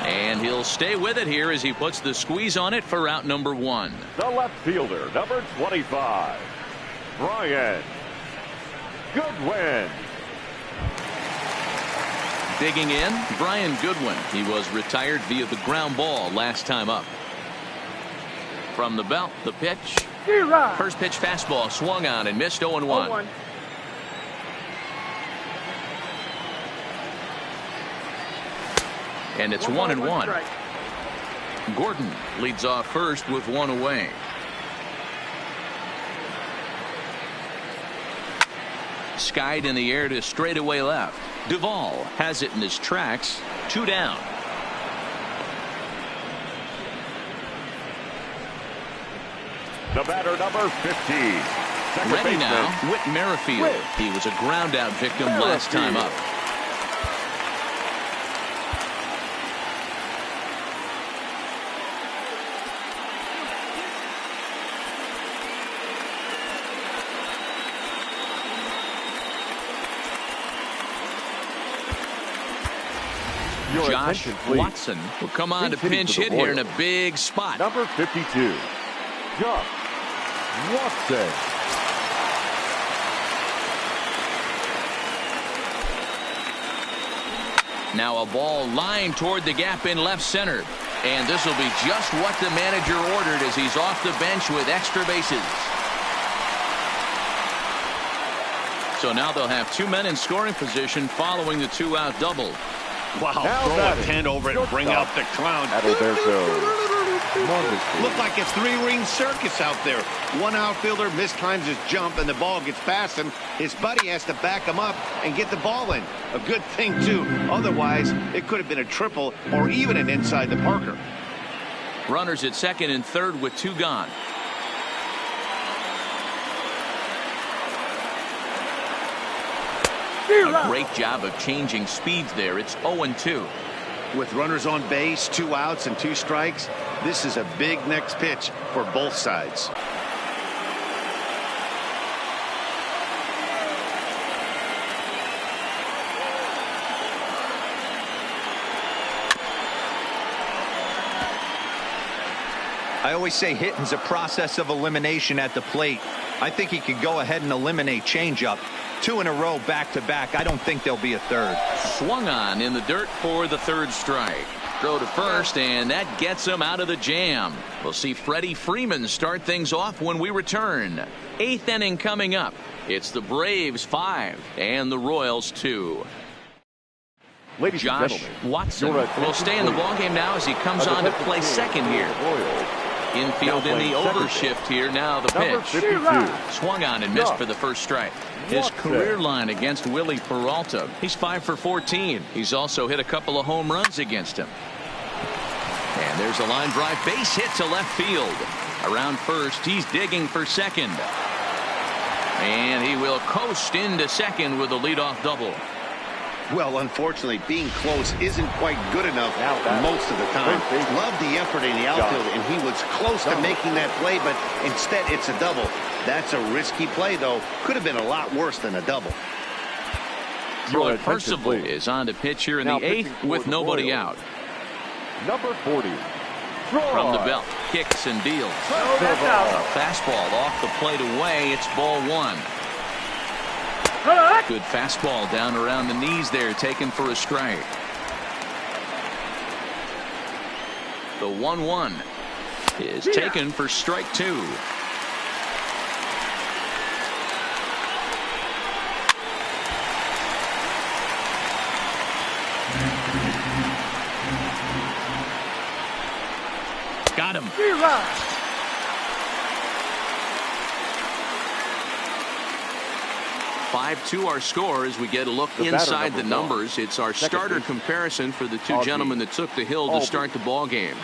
Speaker 8: And he'll stay with it here as he puts the squeeze on it for out number 1.
Speaker 6: The left fielder, number 25, Brian Goodwin.
Speaker 8: Digging in, Brian Goodwin. He was retired via the ground ball last time up. From the belt, the pitch. First pitch fastball swung on and missed 0-1. And it's 1-1. Gordon leads off first with 1 away. Skied in the air to straightaway left. Duvall has it in his tracks. 2 down.
Speaker 6: The batter, number 15.
Speaker 8: Ready now, Whit Merrifield. He was a ground out victim last time up. Josh Watson will come on to pinch hit here in a big spot.
Speaker 6: Number 52, Josh Watson.
Speaker 8: Now a ball lined toward the gap in left center. And this will be just what the manager ordered as he's off the bench with extra bases. So now they'll have 2 men in scoring position following the 2-out double.
Speaker 5: Wow, throw a pen over it and bring out the clown. Look like a 3-ring circus out there. One outfielder mistimes his jump and the ball gets past him. His buddy has to back him up and get the ball in. A good thing, too. Otherwise, it could have been a triple or even an inside the Parker.
Speaker 8: Runners at second and third with 2 gone. A great job of changing speeds there. It's 0-2.
Speaker 5: With runners on base, 2 outs and 2 strikes, this is a big next pitch for both sides.
Speaker 4: I always say hitting's a process of elimination at the plate. I think he could go ahead and eliminate changeup. 2 in a row back-to-back. I don't think there'll be a third.
Speaker 8: Swung on in the dirt for the 3rd strike. Throw to first, and that gets him out of the jam. We'll see Freddie Freeman start things off when we return. 8th inning coming up. It's the Braves 5 and the Royals 2.
Speaker 6: Ladies and
Speaker 8: Josh
Speaker 6: gentlemen,
Speaker 8: Watson will stay in the ballgame now as he comes on to play second here. Infield in the overshift here. Now the pitch. Swung on and missed for the 1st strike. His career line against Willie Peralta. He's 5 for 14. He's also hit a couple of home runs against him. And there's a line drive base hit to left field. Around first, he's digging for second. And he will coast into second with a leadoff double.
Speaker 5: Well, unfortunately, being close isn't quite good enough most of the time. Loved the effort in the outfield, and he was close to making that play, but instead it's a double. That's a risky play, though. Could have been a lot worse than a double.
Speaker 2: Troy Percival is on to pitch here in the 8th with nobody out.
Speaker 6: Number 40.
Speaker 2: From the belt, kicks and deals. A fastball off the plate away. It's ball 1. Good fastball down around the knees there, taken for a strike. The 1-1 is taken for strike 2. Got him. 5-2 our score as we get a look inside the numbers. It's our starter comparison for the two gentlemen that took the hill to start the ball game.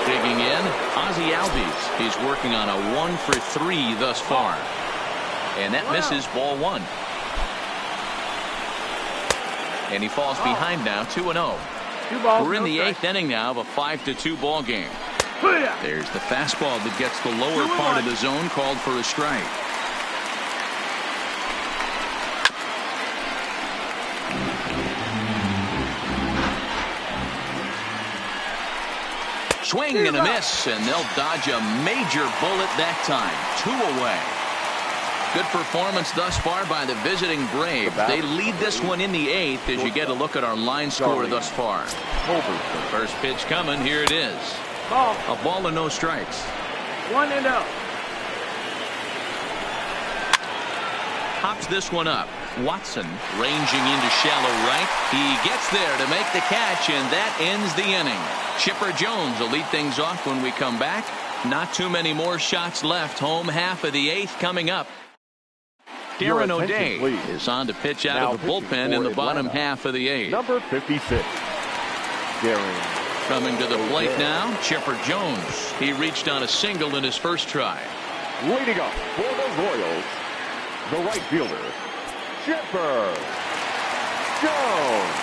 Speaker 2: Digging in, Ozzie Albies. He's working on a 1 for 3 thus far. And that misses ball 1. And he falls behind now, 2-0. We're in the 8th inning now of a 5-2 ball game. There's the fastball that gets the lower part of the zone, called for a strike. Swing and a miss, and they'll dodge a major bullet that time. 2 away. Good performance thus far by the visiting Braves. They lead this one in the 8th as you get a look at our line score thus far. First pitch coming. Here it is. A ball and no strikes.
Speaker 9: 1-0.
Speaker 2: Hops this one up. Watson ranging into shallow right. He gets there to make the catch, and that ends the inning. Chipper Jones will lead things off when we come back. Not too many more shots left. Home half of the 8th coming up. Darren O'Day is on to pitch out of the bullpen in the bottom half of the 8th.
Speaker 6: Number 56. Darren.
Speaker 2: Coming to the plate now, Chipper Jones. He reached on a single in his first try.
Speaker 6: Leading up for the Royals, the right fielder, Chipper Jones.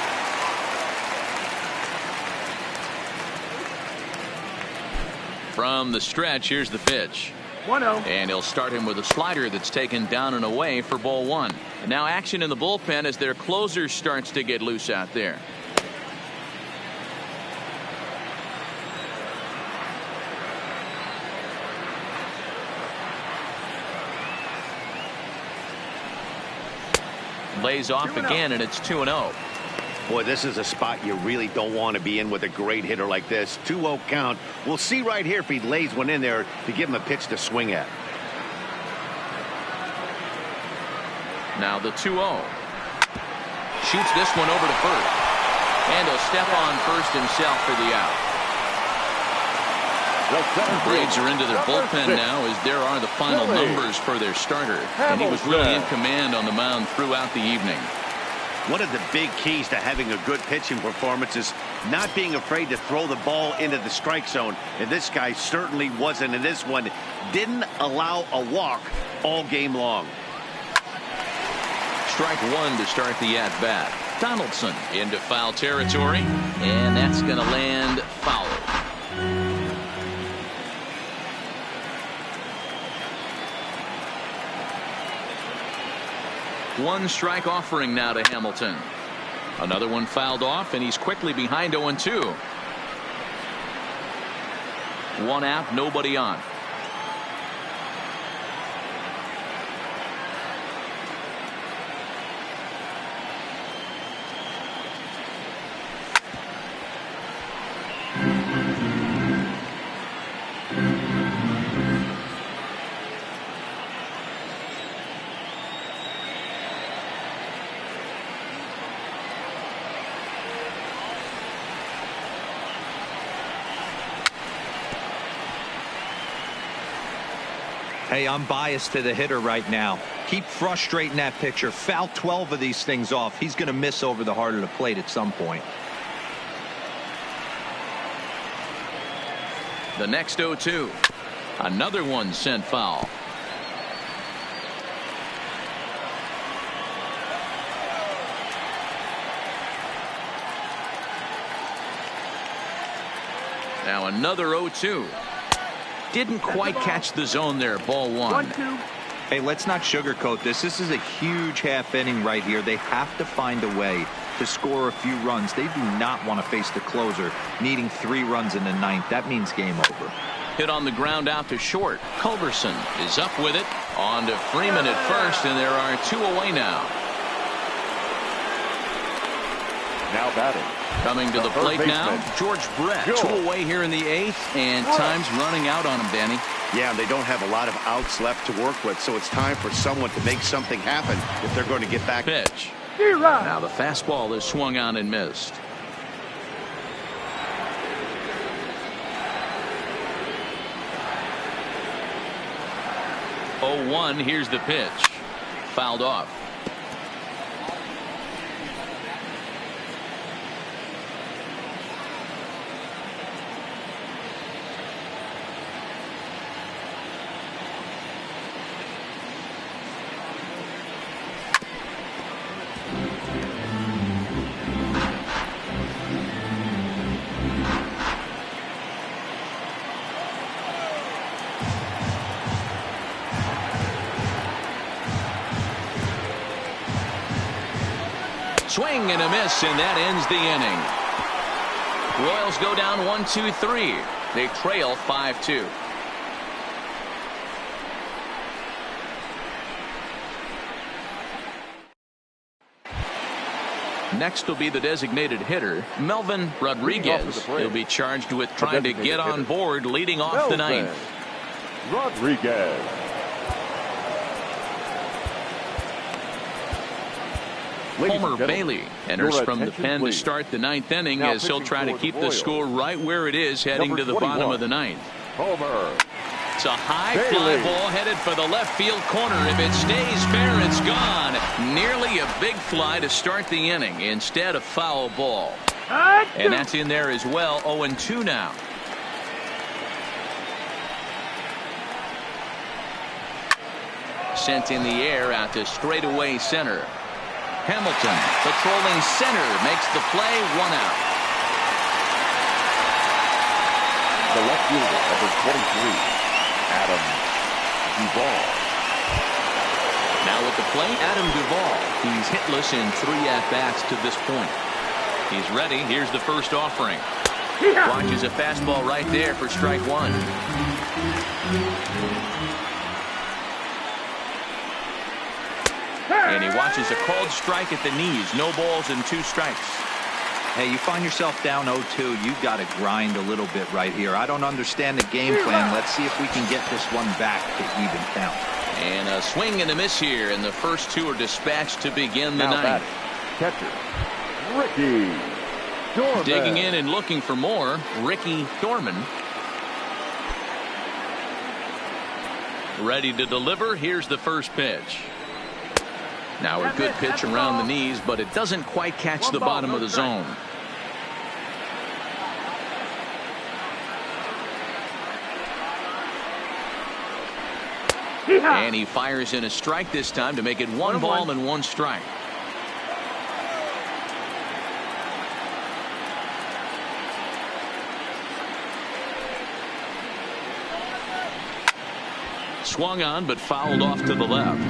Speaker 2: From the stretch, here's the pitch.
Speaker 9: 1-0.
Speaker 2: And he'll start him with a slider that's taken down and away for ball 1. And now action in the bullpen as their closer starts to get loose out there. Lays off again, and it's 2-0.
Speaker 5: Boy, this is a spot you really don't want to be in with a great hitter like this. 2-0 count. We'll see right here if he lays one in there to give him a pitch to swing at.
Speaker 2: Now the 2-0. Shoots this one over to first. And he'll step on first himself for the out. The Braves are into their bullpen now as there are the final numbers for their starter. And he was really in command on the mound throughout the evening.
Speaker 5: One of the big keys to having a good pitching performance is not being afraid to throw the ball into the strike zone. And this guy certainly wasn't in this one. Didn't allow a walk all game long.
Speaker 2: Strike 1 to start the at-bat. Donaldson into foul territory. And that's going to land foul. One strike offering now to Hamilton. Another one fouled off, and he's quickly behind 0-2. One out, nobody on.
Speaker 4: Hey, I'm biased to the hitter right now. Keep frustrating that pitcher. Foul 12 of these things off. He's going to miss over the heart of the plate at some point.
Speaker 2: The next 0-2. Another one sent foul. Now another 0-2. Didn't quite catch the zone there. Ball one.
Speaker 4: Hey, let's not sugarcoat this. This is a huge half inning right here. They have to find a way to score a few runs. They do not want to face the closer needing 3 runs in the 9th. That means game over.
Speaker 2: Hit on the ground out to short. Culberson is up with it. On to Freeman at first, and there are 2 away now.
Speaker 6: Now batting.
Speaker 2: Coming to the plate now, George Brett. 2 away here in the 8th, and time's running out on him, Danny.
Speaker 5: Yeah, they don't have a lot of outs left to work with, so it's time for someone to make something happen if they're going to get back.
Speaker 2: Pitch. Now the fastball is swung on and missed. Oh, 1. Here's the pitch. Fouled off. Swing and a miss, and that ends the inning. Royals go down 1-2-3. They trail 5-2. Next will be the designated hitter, Melvin Rodriguez. He'll be charged with trying to get on board leading off the 9th.
Speaker 6: Rodriguez.
Speaker 2: Homer Bailey enters from the pen to start the 9th inning as he'll try to keep the score right where it is heading to the bottom of the 9th.
Speaker 6: Homer.
Speaker 2: It's a high fly ball headed for the left field corner. If it stays fair, it's gone. Nearly a big fly to start the inning. Instead, a foul ball. And that's in there as well. 0-2 now. Sent in the air out to straightaway center. Hamilton patrolling center makes the play. 1 out.
Speaker 6: The left fielder, number 23, Adam Duvall.
Speaker 2: Now at the plate, Adam Duvall. He's hitless in 3 at-bats to this point. He's ready. Here's the first offering. Watches a fastball right there for strike 1. And he watches a called strike at the knees. No balls and 2 strikes.
Speaker 4: Hey, you find yourself down 0-2. You've got to grind a little bit right here. I don't understand the game plan. Let's see if we can get this one back to even count.
Speaker 2: And a swing and a miss here, and the first 2 are dispatched to begin the 9th.
Speaker 6: Catcher, Ricky Dorman.
Speaker 2: Digging in and looking for more, Ricky Dorman. Ready to deliver. Here's the first pitch. Now a good pitch around the knees, but it doesn't quite catch the bottom of the zone. And he fires in a strike this time to make it 1 ball and 1 strike. Swung on, but fouled off to the left.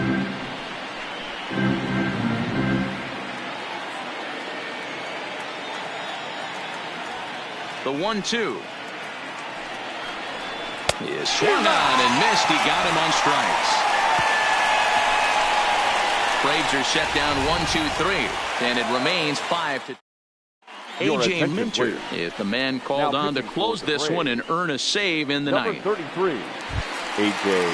Speaker 2: The 1-2 is swung on and missed. He got him on strikes. Braves are set down 1-2-3, and it remains 5-2. A.J. Minter is the man called on to close this one and earn a save in the 9th.
Speaker 6: 33, A.J.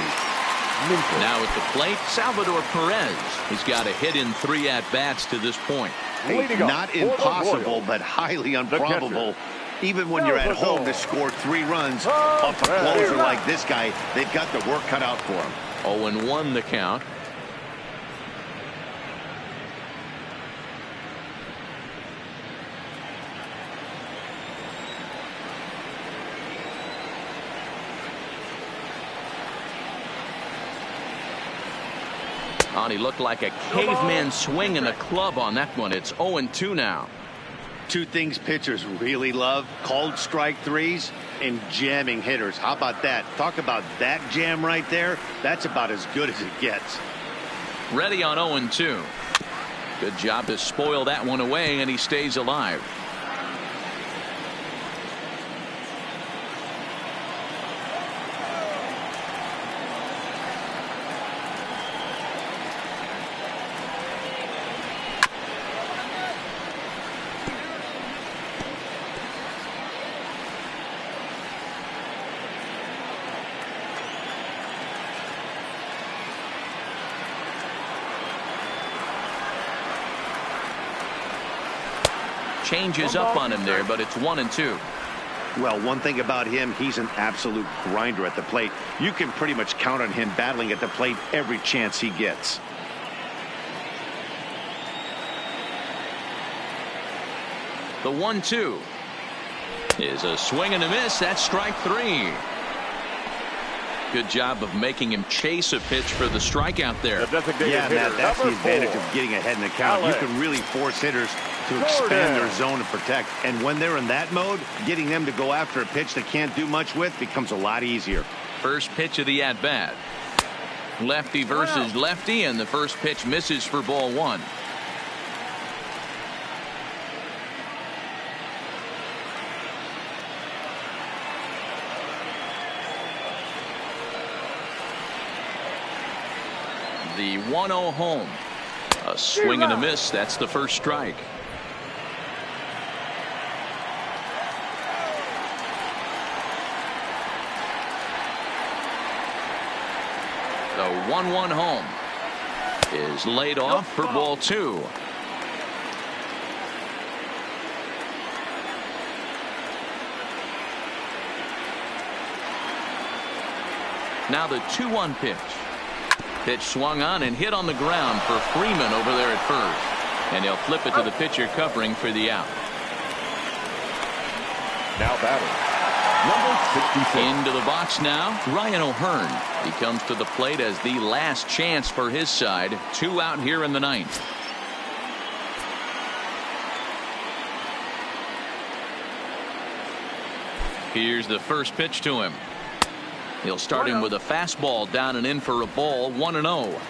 Speaker 6: Minter.
Speaker 2: Now at the plate, Salvador Perez. He's got a hit in 3 at-bats to this point.
Speaker 5: Hey, not impossible, but highly improbable. Even when you're at home to score 3 runs off a closer like this guy, they've got the work cut out for him.
Speaker 2: 0-1 the count. He looked like a caveman swinging a club on that one. It's 0-2 now.
Speaker 5: two things pitchers really love: called strike threes and jamming hitters. How about that? Talk about that jam right there. That's about as good as it gets.
Speaker 2: Ready on 0-2. Good job to spoil that one away, and he stays alive. Changes up on him there, but it's 1-2.
Speaker 3: Well, one thing about him, he's an absolute grinder at the plate. You can pretty much count on him battling at the plate every chance he gets.
Speaker 2: The 1-2 is a swing and a miss. That's strike 3. Good job of making him chase a pitch for the strikeout there.
Speaker 3: Yeah, Matt, that's the advantage of getting ahead in the count. You can really force hitters to expand their zone and protect. And when they're in that mode, getting them to go after a pitch they can't do much with becomes a lot easier.
Speaker 2: First pitch of the at-bat. Lefty versus lefty, and the first pitch misses for ball 1. The 1-0 home. A swing and a miss. That's the first strike. The 1-1 home is laid off for ball 2. Now the 2-1 pitch. Pitch swung on and hit on the ground for Freeman over there at first. And he'll flip it to the pitcher covering for the out.
Speaker 6: Now batting, number 66.
Speaker 2: Into the box now, Ryan O'Hearn. He comes to the plate as the last chance for his side. 2 out here in the 9th. Here's the first pitch to him. He'll start him with a fastball down and in for a ball. 1-0.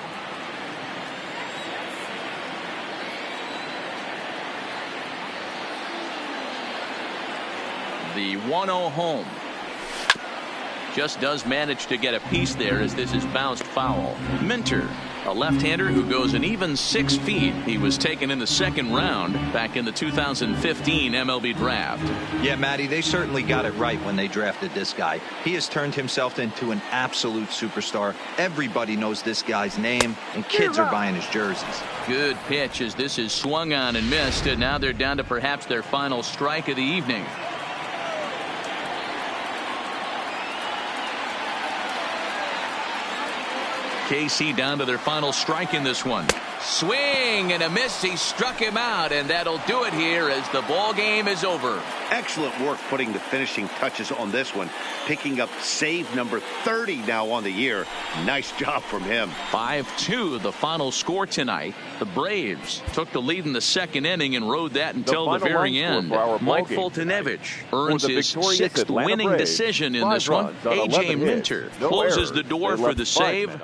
Speaker 2: The 1-0 home. Just does manage to get a piece there as this is bounced foul. Minter, a left-hander who goes an even 6 feet. He was taken in the second round back in the 2015 MLB draft.
Speaker 4: Yeah, Matty, they certainly got it right when they drafted this guy. He has turned himself into an absolute superstar. Everybody knows this guy's name, and kids are buying his jerseys.
Speaker 2: Good pitch as this is swung on and missed, and now they're down to perhaps their final strike of the evening. KC down to their final strike in this one. Swing and a miss. He struck him out, and that'll do it here as the ball game is over.
Speaker 3: Excellent work putting the finishing touches on this one. Picking up save number 30 now on the year. Nice job from him.
Speaker 2: 5-2 the final score tonight. The Braves took the lead in the second inning and rode that until the very end. Mike Foltynewicz earns his 6th winning decision in this one. A.J. Minter closes the door for the save.